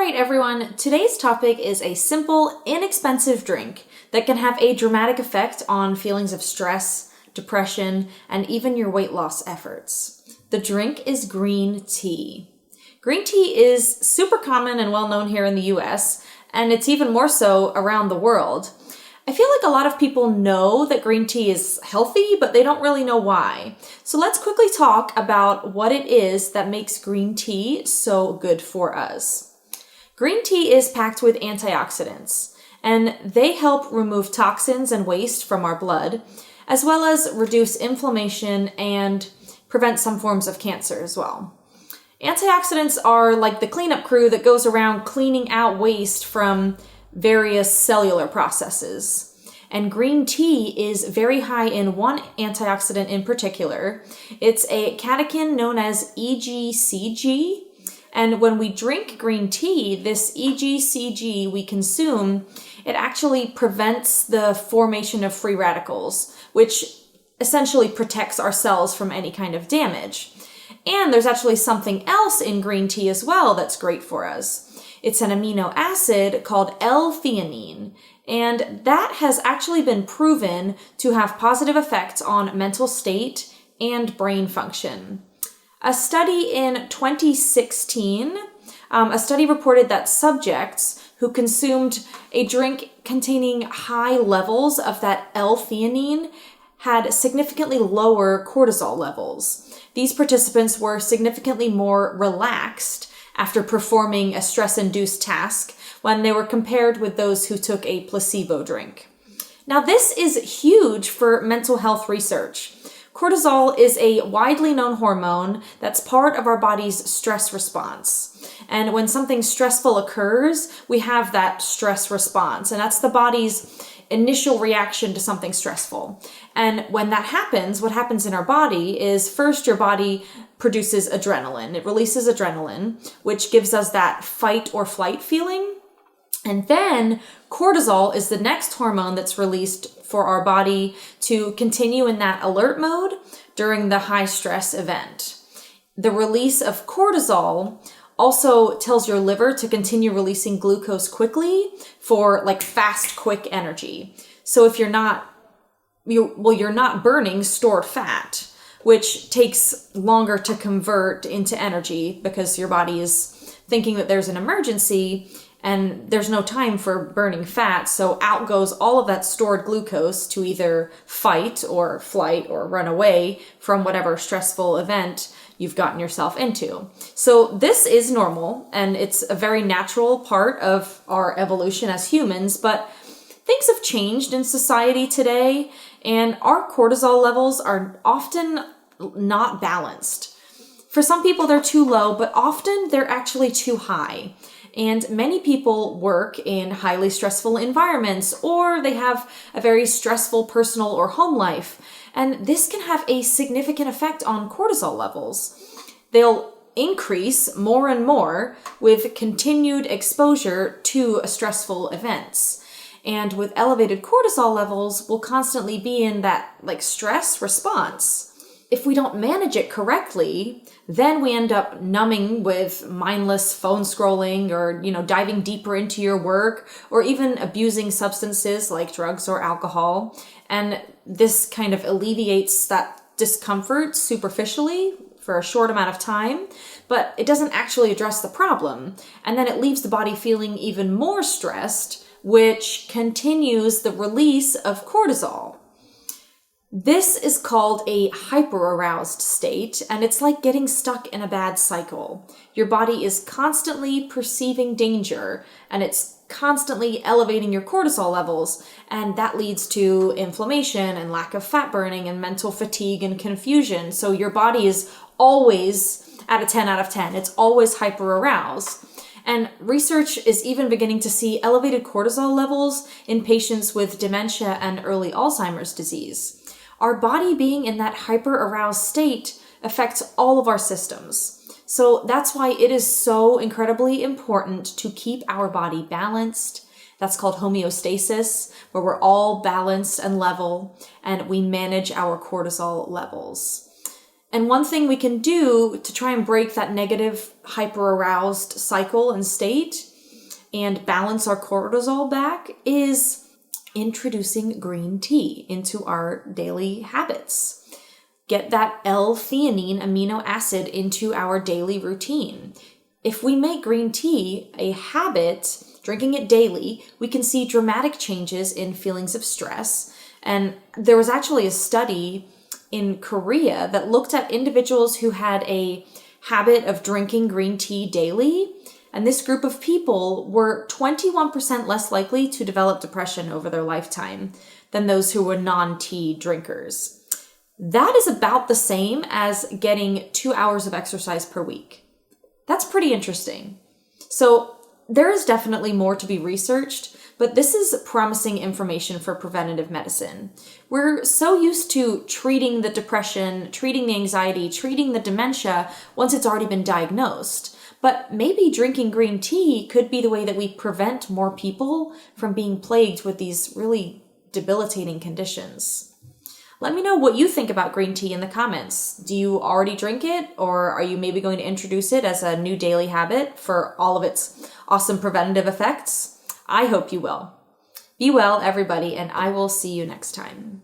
Alright everyone, today's topic is a simple, inexpensive drink that can have a dramatic effect on feelings of stress, depression, and even your weight loss efforts. The drink is green tea. Green tea is super common and well known here in the US, and it's even more so around the world. I feel like a lot of people know that green tea is healthy, but they don't really know why. So let's quickly talk about what it is that makes green tea so good for us. Green tea is packed with antioxidants, and they help remove toxins and waste from our blood, as well as reduce inflammation and prevent some forms of cancer as well. Antioxidants are like the cleanup crew that goes around cleaning out waste from various cellular processes. And green tea is very high in one antioxidant in particular. It's a catechin known as EGCG. And when we drink green tea, this EGCG we consume, it actually prevents the formation of free radicals, which essentially protects our cells from any kind of damage. And there's actually something else in green tea as well that's great for us. It's an amino acid called L-theanine, and that has actually been proven to have positive effects on mental state and brain function. A study in 2016, a study reported that subjects who consumed a drink containing high levels of that L-theanine had significantly lower cortisol levels. These participants were significantly more relaxed after performing a stress-induced task when they were compared with those who took a placebo drink. Now, this is huge for mental health research. Cortisol is a widely known hormone that's part of our body's stress response. And when something stressful occurs, we have that stress response, and that's the body's initial reaction to something stressful. And when that happens, what happens in our body is first your body produces adrenaline. It releases adrenaline, which gives us that fight or flight feeling. And then cortisol is the next hormone that's released for our body to continue in that alert mode during the high stress event. The release of cortisol also tells your liver to continue releasing glucose quickly for like fast, quick energy. So if you're not burning stored fat, which takes longer to convert into energy because your body is thinking that there's an emergency and there's no time for burning fat. So out goes all of that stored glucose to either fight or flight or run away from whatever stressful event you've gotten yourself into. So this is normal, and it's a very natural part of our evolution as humans, but things have changed in society today, and our cortisol levels are often not balanced. For some people, they're too low, but often they're actually too high. And many people work in highly stressful environments, or they have a very stressful personal or home life. And this can have a significant effect on cortisol levels. They'll increase more and more with continued exposure to stressful events. And with elevated cortisol levels, we'll constantly be in that stress response. If we don't manage it correctly, then we end up numbing with mindless phone scrolling or, diving deeper into your work or even abusing substances like drugs or alcohol. And this kind of alleviates that discomfort superficially for a short amount of time, but it doesn't actually address the problem. And then it leaves the body feeling even more stressed, which continues the release of cortisol. This is called a hyper-aroused state, and it's like getting stuck in a bad cycle. Your body is constantly perceiving danger, and it's constantly elevating your cortisol levels, and that leads to inflammation and lack of fat burning and mental fatigue and confusion. So your body is always at a 10 out of 10. It's always hyper-aroused. And research is even beginning to see elevated cortisol levels in patients with dementia and early Alzheimer's disease. Our body being in that hyper-aroused state affects all of our systems. So that's why it is so incredibly important to keep our body balanced. That's called homeostasis, where we're all balanced and level, and we manage our cortisol levels. And one thing we can do to try and break that negative hyper-aroused cycle and state and balance our cortisol back is introducing green tea into our daily habits. Get that L-theanine amino acid into our daily routine. If we make green tea a habit, drinking it daily, we can see dramatic changes in feelings of stress. And there was actually a study in Korea that looked at individuals who had a habit of drinking green tea daily. And this group of people were 21% less likely to develop depression over their lifetime than those who were non-tea drinkers. That is about the same as getting 2 hours of exercise per week. That's pretty interesting. So there is definitely more to be researched, but this is promising information for preventative medicine. We're so used to treating the depression, treating the anxiety, treating the dementia once it's already been diagnosed. But maybe drinking green tea could be the way that we prevent more people from being plagued with these really debilitating conditions. Let me know what you think about green tea in the comments. Do you already drink it, or are you maybe going to introduce it as a new daily habit for all of its awesome preventative effects? I hope you will. Be well, everybody, and I will see you next time.